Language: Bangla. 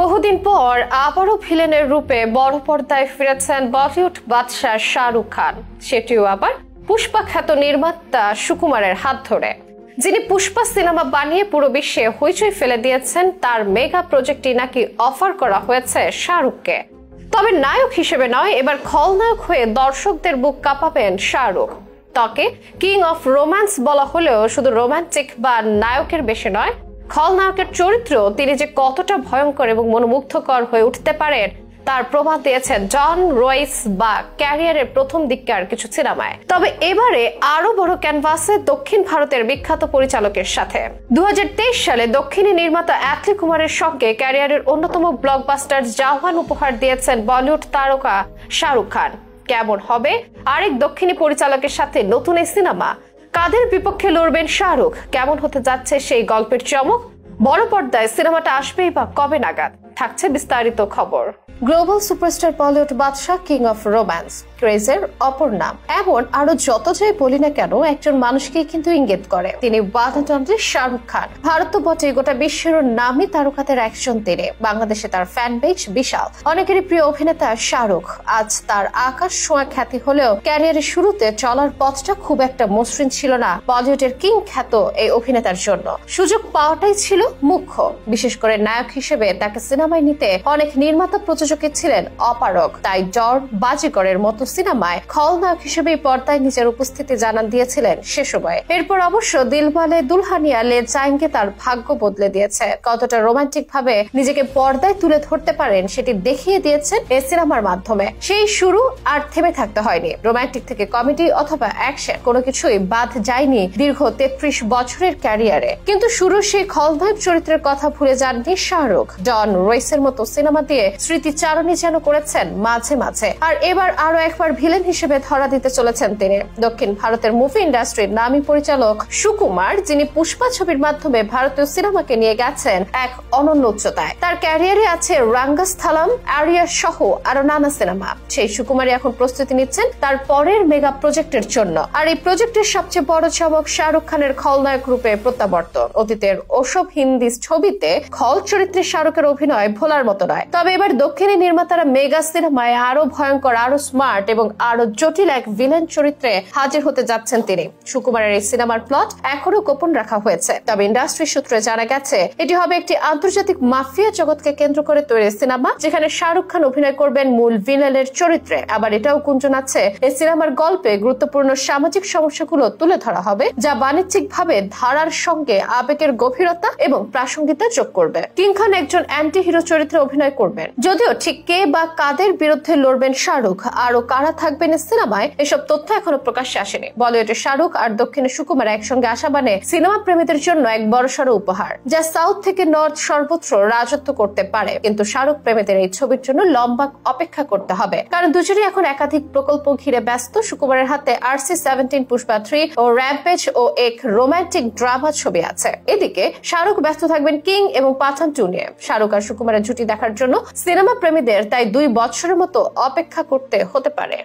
বহুদিন পর আবারও ভিলেনের রূপে বড় পর্দায় ফিরেছেন বলিউড বাদশা শাহরুখ খান, সেটিও আবার পুষ্পা খ্যাত নির্মাতা সুকুমারের হাত ধরে। যিনি পুষ্পা সিনেমা বানিয়ে পুরো বিশ্বে হইচই ফেলে দিয়েছেন, তার মেগা প্রজেক্টটি নাকি অফার করা হয়েছে শাহরুখকে। তবে নায়ক হিসেবে নয়, এবার খলনায়ক হয়ে দর্শকদের বুক কাঁপাবেন শাহরুখ। তাকে কিং অফ রোম্যান্স বলা হলেও শুধু রোমান্টিক বা নায়কের বেশি নয়, খলনায়কের চরিত্র তিনি যে কতটা ভয়ঙ্কর এবং মনোমুগ্ধকর হয়ে উঠতে পারেন তার প্রমাণ দিয়েছেন জন রয়েস বা ক্যারিয়ারের প্রথম দিককার কিছু সিনেমায়। তবে এবারে আরো বড় ক্যানভাসে দক্ষিণ ভারতের বিখ্যাত পরিচালকের সাথে 2023 সালে দক্ষিণী নির্মাতা অ্যাটলি কুমারের সঙ্গে ক্যারিয়ারের অন্যতম ব্লকবাস্টার জাওয়ান উপহার দিয়েছেন বলিউড তারকা শাহরুখ খান। কেমন হবে আরেক দক্ষিণী পরিচালকের সাথে নতুন এই সিনেমা? কাদের বিপক্ষে লড়বেন শাহরুখ? কেমন হতে যাচ্ছে সেই গল্পের চমক? বড় পর্দায় সিনেমাটা আসবেই বা কবে নাগাদ? থাকছে বিস্তারিত খবর। গ্লোবাল সুপারস্টার বলিউড বাদশা, কিং অফ রোম্যান্স, ক্রেজের অপর নাম। এমন আরো যত যাই বলি না কেন, একজন মানুষকে কিন্তু ইঙ্গিত করে, তিনি বাধাচন্দ্রের শাহরুখ খান। ভারত তো বটে, গোটা বিশ্বের নামী তারকাদের একজন তিনি। বাংলাদেশে তার ফ্যান বেজ বিশাল। অনেকেরই প্রিয় অভিনেতা শাহরুখ। আজ তার আকাশ ছোঁয়া খ্যাতি হলেও ক্যারিয়ারের শুরুতে চলার পথটা খুব একটা মসৃণ ছিল না বলিউডের কিং খ্যাত এই অভিনেতার জন্য। সুযোগ পাওয়াটাই ছিল মুখ্য। বিশেষ করে নায়ক হিসেবে তাকে সিনেমায় নিতে অনেক নির্মাতা প্রযোজক ছিলেন অপারগ। তাই ডর, বাজিকরের মতো সিনেমায় খলনায়ক হিসেবে পর্দায় নিজের উপস্থিতি জানান দিয়েছিলেন সে সময়। এরপর অবশ্য দিলওয়ালে দুলহানিয়া লে জায়েঙ্গে তার ভাগ্য বদলে দিয়েছে। কতটা রোমান্টিক ভাবে নিজেকে পর্দায় তুলে ধরতে পারেন সেটি দেখিয়ে দিয়েছেন এই সিনেমার মাধ্যমে। সেই শুরু আর থেমে থাকতে হয়নি। রোমান্টিক থেকে কমেডি অথবা অ্যাকশন কোনো কিছুই বাদ যায়নি দীর্ঘ 33 বছরের ক্যারিয়ারে। কিন্তু শুরু সেই খলনায়ক চরিত্রের কথা ভুলে যাননি শাহরুখ। ডন রয়েসের মতো সিনেমা দিয়ে স্মৃতিচারণী যেন করেছেন মাঝে মাঝে। আর এবার আরো একবার ভিলেন হিসেবে ধরা দিতে চলেছেন তিনি। দক্ষিণ ভারতের মুভি ইন্ডাস্ট্রির নামী পরিচালক সুকুমার, যিনি পুষ্পা ছবির মাধ্যমে ভারতীয় সিনেমাকে নিয়ে গেছেন এক অনন্য উচ্চতায়। তার ক্যারিয়ারে আছে রাঙ্গাস্থলম, আরিয়া সহ আরো নানা সিনেমা। সেই সুকুমারই এখন প্রস্তুতি নিচ্ছেন তার পরের মেগা প্রজেক্টের জন্য। আর এই প্রজেক্টের সবচেয়ে বড় চমক শাহরুখ খানের খলনায়ক রূপে প্রত্যাবর্তন। অতীতের ওসব হিন্দি ছবিতে খল চরিত্রে শাহরুখের অভিনয় ভোলার মতো নয়। তবে এবার দক্ষিণী নির্মাতারা মেগা সিনেমায় আরো ভয়ঙ্কর, আরো স্মার্ট এবং আরো জটিল এক ভিলেন চরিত্রে হাজির হতে যাচ্ছেন তিনি। সুকুমারের এই সিনেমার প্লট এখনো গোপন রাখা হয়েছে। তবে ইন্ডাস্ট্রি সূত্রে জানা গেছে এটি হবে একটি আন্তর্জাতিক মাফিয়া জগৎকে কেন্দ্র করে তৈরি সিনেমা, যেখানে শাহরুখ খান অভিনয় করবেন মূল ভিলেনের চরিত্রে। আবার এটাও গুঞ্জন আছে এই সিনেমার গল্পে গুরুত্বপূর্ণ সামাজিক সমস্যাগুলো তুলে ধরা হবে, যা বাণিজ্যিক ভাবে ধারার সঙ্গে আবেগের গভীরতা এবং প্রাসঙ্গিকতা যোগ করবে। কিং খান একজন অ্যান্টি হিরো চরিত্রে অভিনয় করবেন। যদিও ঠিক কে বা কাদের বিরুদ্ধে লড়বেন শাহরুখ, আরো কারা থাকবেন সিনেমায়, এসব তথ্য এখনো প্রকাশ্যে আসেনি। বলিউডে শাহরুখ আর দক্ষিণে সুকুমার একসঙ্গে আসা মানে সিনেমা প্রেমীদের জন্য এক বড়সড় উপহার, যা সাউথ থেকে নর্থ সর্বত্র রাজত্ব করতে পারে। কিন্তু শাহরুখ প্রেমীদের এই ছবির জন্য লম্বা অপেক্ষা করতে হবে, কারণ দুজনই এখন একাধিক প্রকল্প ঘিরে ব্যস্ত। সুকুমারের হাতে RC-17, পুষ্পা 3 ও র্যাম্পেজ ও এক রোমান্টিক ড্রামা ছবি আছে। এদিকে শাহরুখ ব্যস্ত থাকবেন কিং এবং পাঠান 2 নিয়ে। শাহরুখ আর সুকুমারের জুটি দেখার জন্য সিনেমা প্রেমীদের তাই 2 বছরের মতো অপেক্ষা করতে হতে পারে।